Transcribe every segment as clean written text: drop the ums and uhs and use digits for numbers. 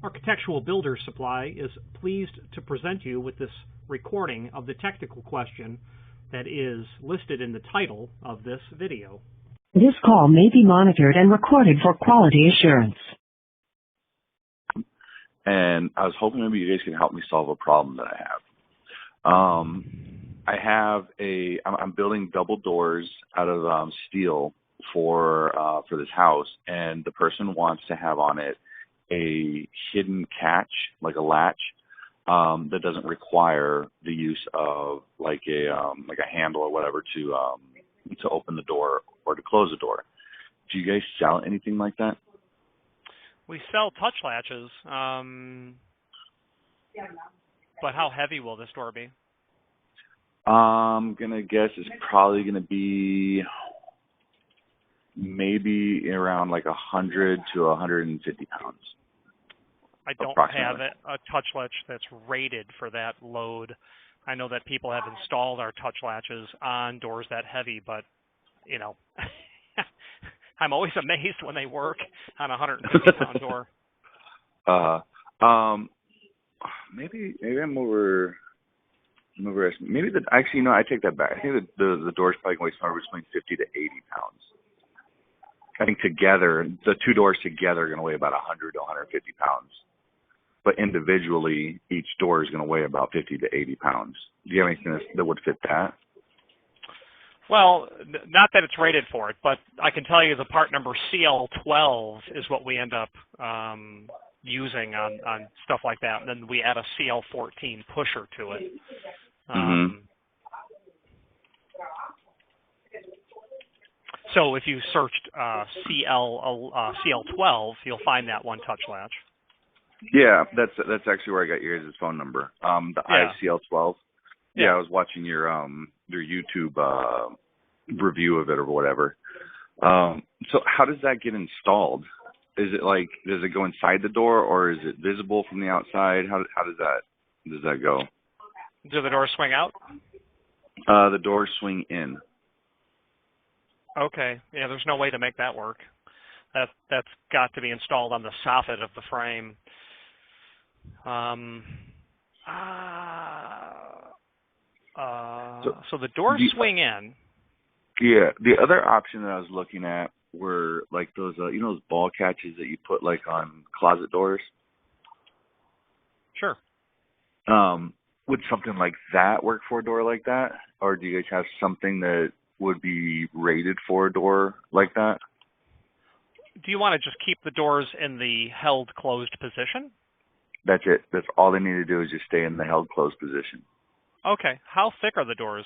Architectural Builder Supply is pleased to present you with this recording of the technical question that is listed in the title of this video. This call may be monitored and recorded for quality assurance. And I was hoping maybe you guys can help me solve a problem that I have. I'm building double doors out of steel for this house, and the person wants to have on it a hidden catch, like a latch, that doesn't require the use of like a handle or whatever to open the door or to close the door. Do you guys sell anything like that? We sell touch latches, but how heavy will this door be? I'm gonna guess it's probably gonna be maybe around like 100 to 150 pounds. I don't have a touch latch that's rated for that load. I know that people have installed our touch latches on doors that heavy, but, you know, I'm always amazed when they work on a 150-pound door. Maybe I'm over. Maybe actually, no, I take that back. I think the door's probably going to weigh somewhere between 50 to 80 pounds. I think together, the two doors together are going to weigh about 100 to 150 pounds. But individually, each door is going to weigh about 50 to 80 pounds. Do you have anything that would fit that? Well, not that it's rated for it, but I can tell you the part number CL12 is what we end up using on stuff like that. And then we add a CL14 pusher to it. So if you searched CL12, you'll find that one touch latch. Yeah, that's actually where I got your guys' phone number. ICL12. Yeah, I was watching your YouTube review of it or whatever. So how does that get installed? Is it like, does it go inside the door or is it visible from the outside? How does that go? Do the doors swing out? The doors swing in. Okay. Yeah, there's no way to make that work. That's got to be installed on the soffit of the frame. So the doors swing in. Yeah. The other option that I was looking at were like those, those ball catches that you put like on closet doors. Sure. Would something like that work for a door like that? Or do you guys have something that would be rated for a door like that? Do you want to just keep the doors in the held closed position? That's it. That's all they need to do is just stay in the held closed position. Okay. How thick are the doors?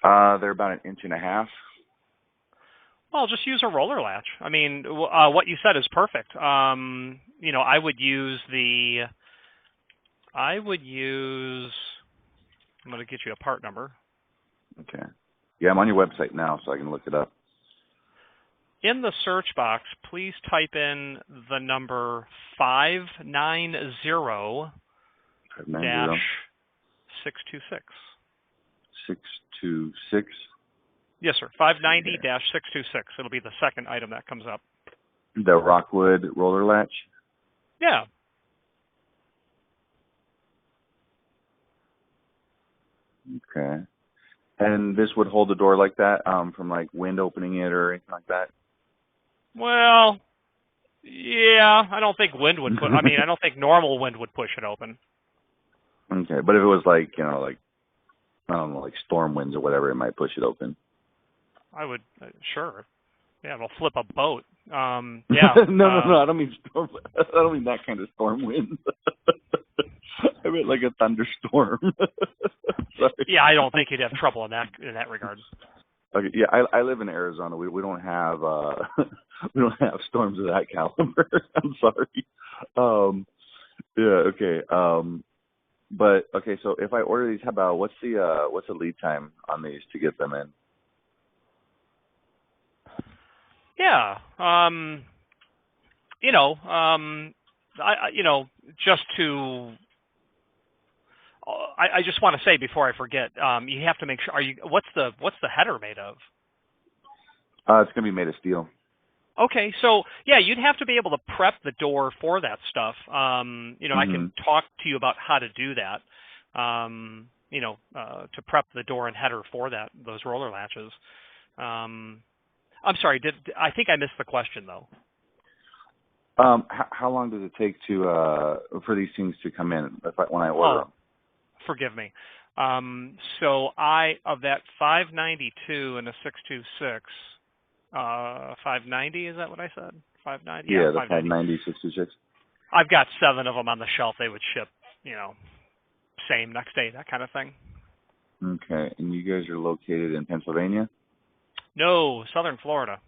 They're about 1.5 inches. Well, just use a roller latch. I mean, what you said is perfect. I would use I'm going to get you a part number. Okay. Yeah, I'm on your website now, so I can look it up. In the search box, please type in the number 590-626. 626. Yes, sir. 590-626. It'll be the second item that comes up. The Rockwood roller latch? Yeah. Okay. And this would hold the door like that, from like wind opening it or anything like that? Well, yeah, I don't think wind would I don't think normal wind would push it open. Okay, but if it was like, I don't know, like storm winds or whatever, it might push it open. I would, sure. Yeah, it'll flip a boat. Yeah. No, I don't mean storm. I don't mean that kind of storm wind. I meant like a thunderstorm. Yeah, I don't think you'd have trouble in that regard. Okay, yeah, I live in Arizona. We don't have we don't have storms of that caliber. I'm sorry. Yeah, okay. But okay, so if I order these, how about what's the lead time on these to get them in? Yeah. I just want to say before I forget, you have to make sure. What's the header made of? It's gonna be made of steel. Okay, so yeah, you'd have to be able to prep the door for that stuff. I can talk to you about how to do that. To prep the door and header for those roller latches. I'm sorry. I think I missed the question though? How long does it take for these things to come in when I order them? Forgive me. So of that 592 and a 626. 590, is that what I said? 590? Yeah, the 590, 626. I've got 7 of them on the shelf. They would ship, same next day, that kind of thing. Okay, and you guys are located in Pennsylvania? No, Southern Florida.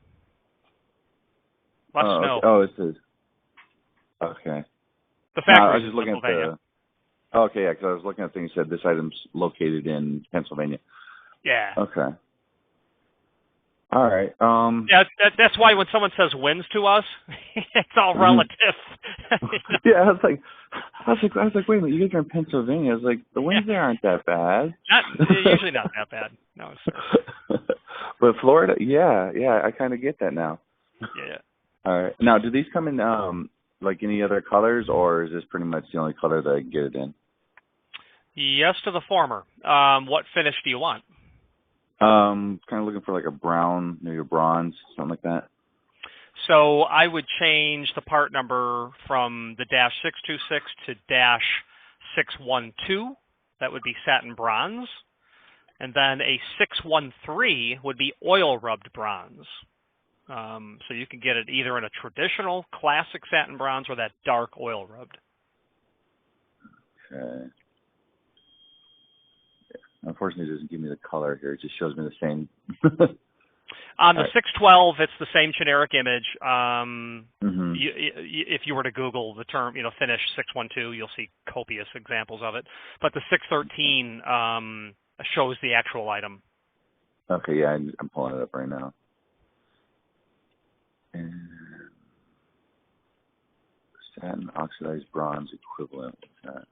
Less snow. Okay. Oh, it says. Okay. The factory. I was just looking at the. Okay, yeah, because I was looking at things that said this item's located in Pennsylvania. Yeah. Okay. All right. Yeah, that's why when someone says wins to us, it's all relative. Yeah, I was like, wait a minute, you guys are in Pennsylvania. I was like, the winds there aren't that bad. Usually not that bad. No. But Florida, yeah, I kind of get that now. Yeah. All right. Now, do these come in like any other colors, or is this pretty much the only color that I can get it in? Yes to the former. What finish do you want? Kind of looking for like a brown, maybe a bronze, something like that. So I would change the part number from the -626 to -612. That would be satin bronze. And then a 613 would be oil rubbed bronze. So you can get it either in a traditional classic satin bronze or that dark oil rubbed. Okay. Unfortunately, it doesn't give me the color here. It just shows me the same. On the 612, it's the same generic image. If you were to Google the term, finish 612, you'll see copious examples of it. But the 613 shows the actual item. Okay, yeah, I'm pulling it up right now. And satin oxidized bronze equivalent. What's that?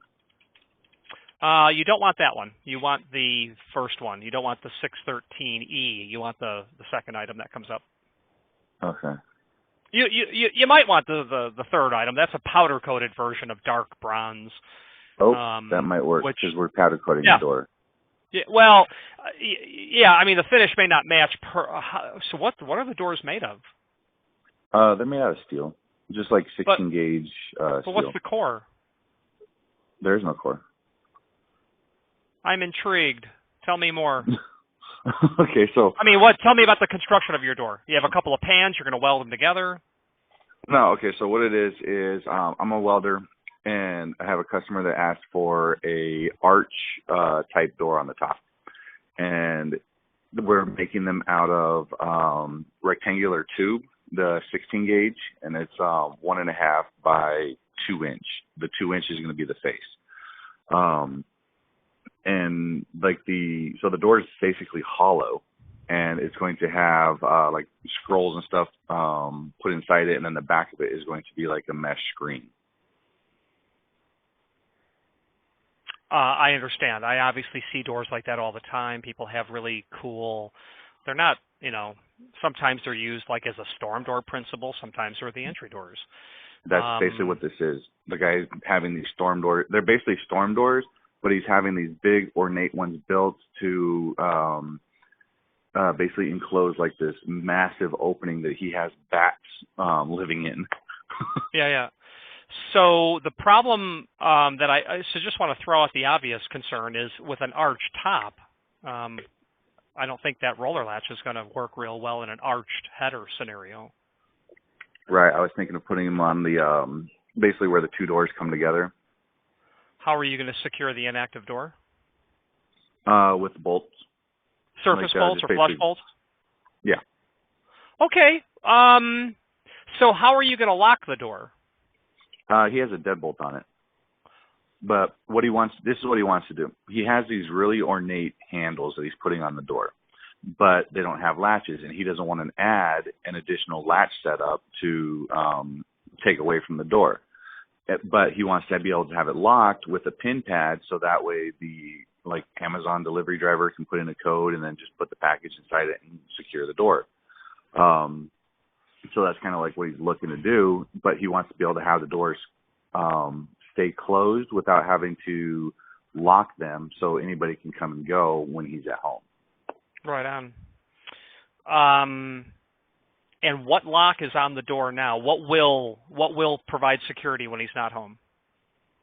You don't want that one. You want the first one. You don't want the 613E. You want the second item that comes up. Okay. You might want the third item. That's a powder coated version of dark bronze. Oh, that might work because we're powder coating the door. Yeah. Well, I mean the finish may not match. So what are the doors made of? They're made out of steel, just like 16 gauge but steel. What's the core? There is no core. I'm intrigued. Tell me more. Okay, so tell me about the construction of your door. You have a couple of pans. You're going to weld them together. No, okay. So what it is I'm a welder, and I have a customer that asked for a arch type door on the top, and we're making them out of rectangular tube, the 16 gauge, and it's 1.5 by 2 inch. The 2 inch is going to be the face. And so the door is basically hollow, and it's going to have like scrolls and stuff put inside it, and then the back of it is going to be like a mesh screen. I understand. I obviously see doors like that all the time. People have really cool. They're not, sometimes they're used like as a storm door principle. Sometimes they're the entry doors. That's basically what this is. The guy's having these storm doors. They're basically storm doors, but he's having these big ornate ones built to basically enclose like this massive opening that he has bats living in. Yeah. So the problem that I just want to throw out the obvious concern is with an arched top. I don't think that roller latch is going to work real well in an arched header scenario. Right. I was thinking of putting him on the basically where the two doors come together. How are you going to secure the inactive door? With bolts. Surface bolts or flush bolts? Yeah. Okay. So how are you going to lock the door? He has a deadbolt on it. But this is what he wants to do. He has these really ornate handles that he's putting on the door, but they don't have latches, and he doesn't want to add an additional latch setup to take away from the door. But he wants to be able to have it locked with a pin pad, so that way the Amazon delivery driver can put in a code and then just put the package inside it and secure the door. So that's kind of like what he's looking to do, but he wants to be able to have the doors stay closed without having to lock them so anybody can come and go when he's at home. Right on. And what lock is on the door now? What will provide security when he's not home?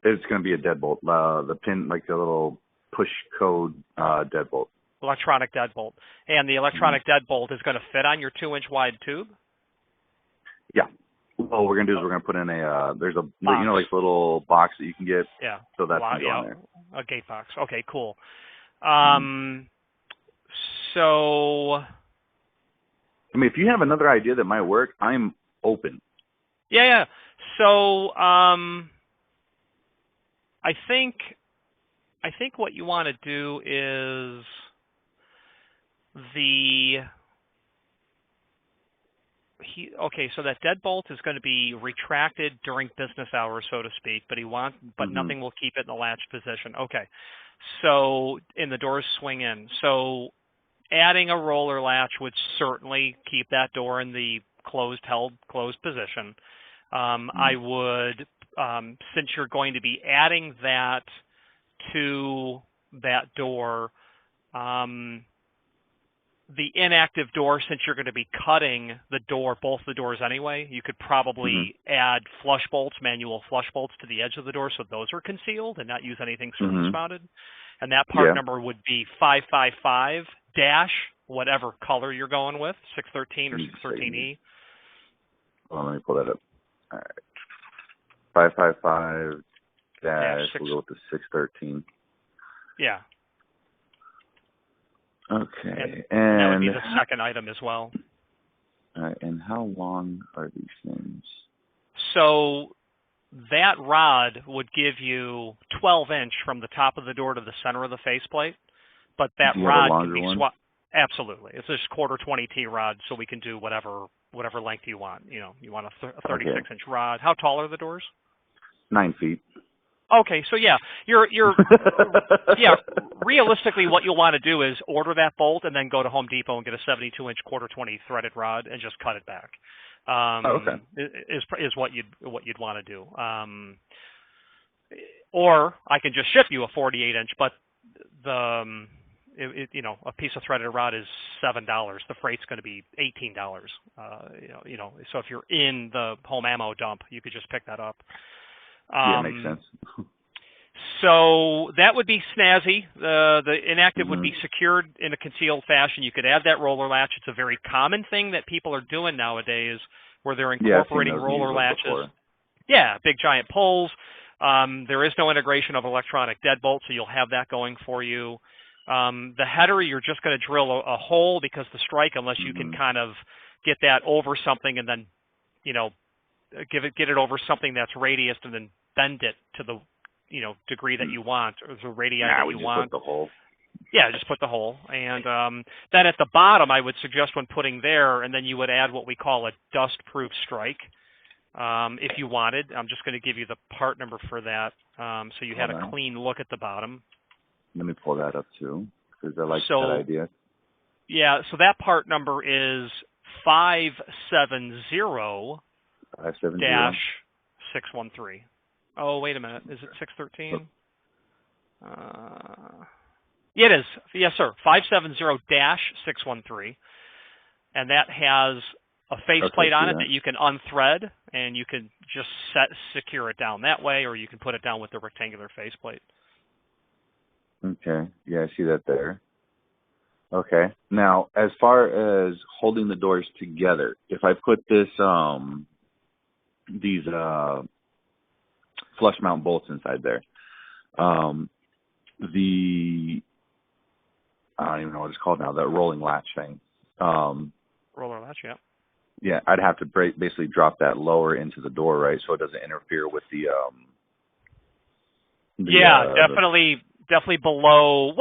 It's going to be a deadbolt. The pin, like the little push code deadbolt. Electronic deadbolt. And the electronic deadbolt is going to fit on your 2-inch wide tube? Yeah. Well, what we're going to do is we're going to put in there's a, box. you know, like little box that you can get. Yeah. So that's going to go in there. A gate box. Okay, cool. So, I mean, if you have another idea that might work, I'm open. Yeah. So, I think what you want to do is so that deadbolt is going to be retracted during business hours, so to speak, but nothing will keep it in the latch position. Okay. So, and the doors swing in. So, adding a roller latch would certainly keep that door in the closed position. I would, since you're going to be adding that to that door, the inactive door, since you're going to be cutting the door, both the doors anyway, you could probably add flush bolts, manual flush bolts to the edge of the door so those are concealed and not use anything surface mounted. And that part number would be 555 dash whatever color you're going with, 613 or 613E. Well, let me pull that up. All right. 555 dash, we'll go with the 613. Yeah. Okay. And that would be the second item as well. All right. And how long are these things? So that rod would give you 12-inch from the top of the door to the center of the faceplate, but that rod can be swapped. Absolutely. It's this quarter 20T rod, so we can do whatever length you want. You know, you want a 36-inch rod. How tall are the doors? 9 feet. Okay, so yeah, you're realistically what you'll want to do is order that bolt and then go to Home Depot and get a 72-inch quarter 20 threaded rod and just cut it back. Is what you'd want to do. Or I can just ship you a 48-inch, but a piece of threaded rod is $7. The freight's going to be $18. So if you're in the home ammo dump, you could just pick that up. Yeah, makes sense. So that would be snazzy. The inactive would be secured in a concealed fashion. You could add that roller latch. It's a very common thing that people are doing nowadays, where they're incorporating roller latches. Before. Yeah, big giant pulls. There is no integration of electronic deadbolt, so you'll have that going for you. The header, you're just going to drill a hole because the strike, unless you can kind of get that over something and then, get it over something that's radiused and then bend it to the, degree that you want, or the radii that you want. Put the hole. Yeah, just put the hole. And then at the bottom, I would suggest when putting there, and then you would add what we call a dust-proof strike, if you wanted. I'm just going to give you the part number for that, so you had a clean look at the bottom. Let me pull that up too, because I like that idea. Yeah, so that part number is 570-613. Oh, wait a minute. Is it 613? It is. Yes, sir. 570-613. And that has a faceplate on it that you can unthread, and you can just secure it down that way, or you can put it down with the rectangular faceplate. Okay. Yeah, I see that there. Okay. Now, as far as holding the doors together, if I put these flush mount bolts inside there, I don't even know what it's called now, that rolling latch thing. Roller latch, yeah. Yeah, I'd have to basically drop that lower into the door, right, so it doesn't interfere with the definitely below.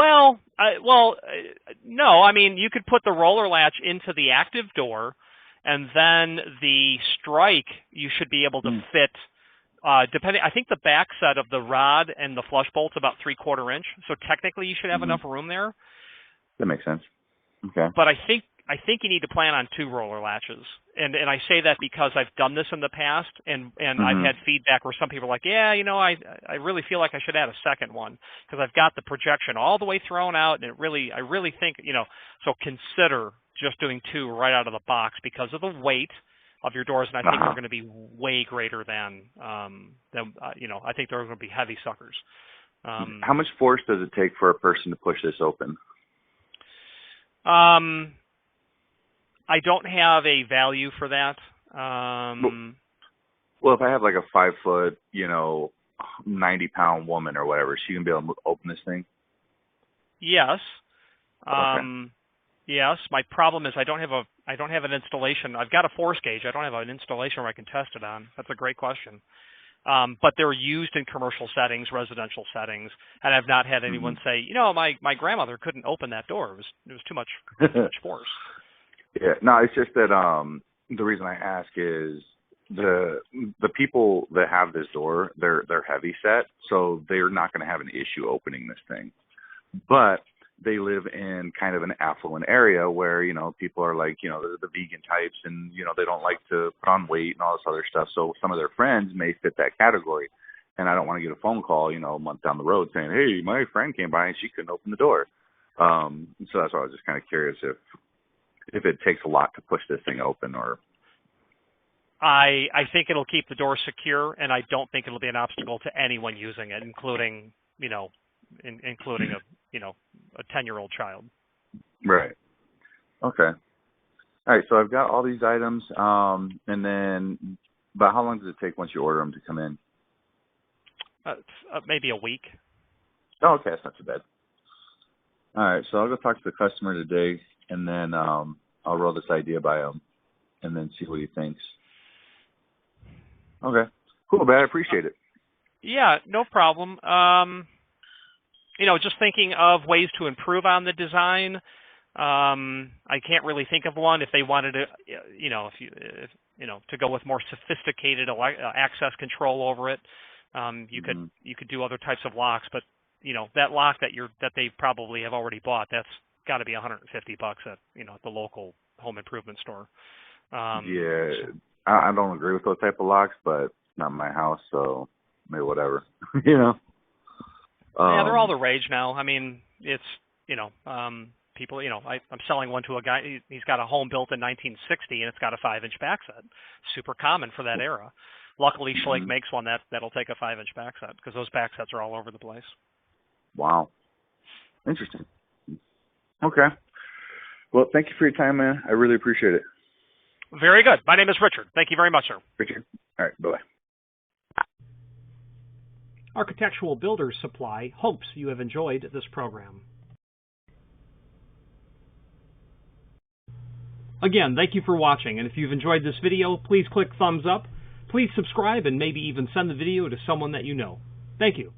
No. I mean, you could put the roller latch into the active door, and then the strike you should be able to fit. Depending, I think the back set of the rod and the flush bolt's about 3/4 inch, so technically you should have enough room there. That makes sense. Okay. But I I think you need to plan on 2 roller latches. And I say that because I've done this in the past, and I've had feedback where some people are like, yeah, I really feel like I should add a second one because I've got the projection all the way thrown out, and I really think, so consider just doing 2 right out of the box because of the weight of your doors, and I think they're going to be way greater than I think they're going to be heavy suckers. How much force does it take for a person to push this open? I don't have a value for that. Well, if I have like a 5 foot, 90-pound woman or whatever, she can be able to open this thing? Yes. Okay. Yes. My problem is I don't have an installation. I've got a force gauge. I don't have an installation where I can test it on. That's a great question. But they're used in commercial settings, residential settings, and I've not had anyone say, my grandmother couldn't open that door. It was too much force. Yeah, no, it's just that the reason I ask is the people that have this door, they're heavy set, so they're not going to have an issue opening this thing. But they live in kind of an affluent area where, people are like, the vegan types and, they don't like to put on weight and all this other stuff. So some of their friends may fit that category. And I don't want to get a phone call, a month down the road saying, hey, my friend came by and she couldn't open the door. So that's why I was just kind of curious if it takes a lot to push this thing open or. I think it'll keep the door secure, and I don't think it'll be an obstacle to anyone using it, including including a 10-year-old child. Right. Okay. All right. So I've got all these items, and then, but how long does it take once you order them to come in? Maybe a week. Oh, okay. That's not too bad. All right. So I'll go talk to the customer today, and then I'll roll this idea by him, and then see what he thinks. Okay. Cool, man. I appreciate it. Yeah, no problem. Just thinking of ways to improve on the design. I can't really think of one. If they wanted to, to go with more sophisticated access control over it, you could do other types of locks. But that lock that they probably have already bought, that's got to be $150 at the local home improvement store. I don't agree with those type of locks, but not my house, so maybe whatever. Yeah, they're all the rage now. I mean, it's people. I'm selling one to a guy. He's got a home built in 1960, and it's got a 5-inch back set. Super common for that era. Luckily, Schlage makes one that'll take a 5-inch back set because those back sets are all over the place. Wow, interesting. Okay. Well, thank you for your time, man. I really appreciate it. Very good. My name is Richard. Thank you very much, sir. Richard. All right. Bye-bye. Architectural Builders Supply hopes you have enjoyed this program. Again, thank you for watching, and if you've enjoyed this video, please click thumbs up, please subscribe, and maybe even send the video to someone that you know. Thank you.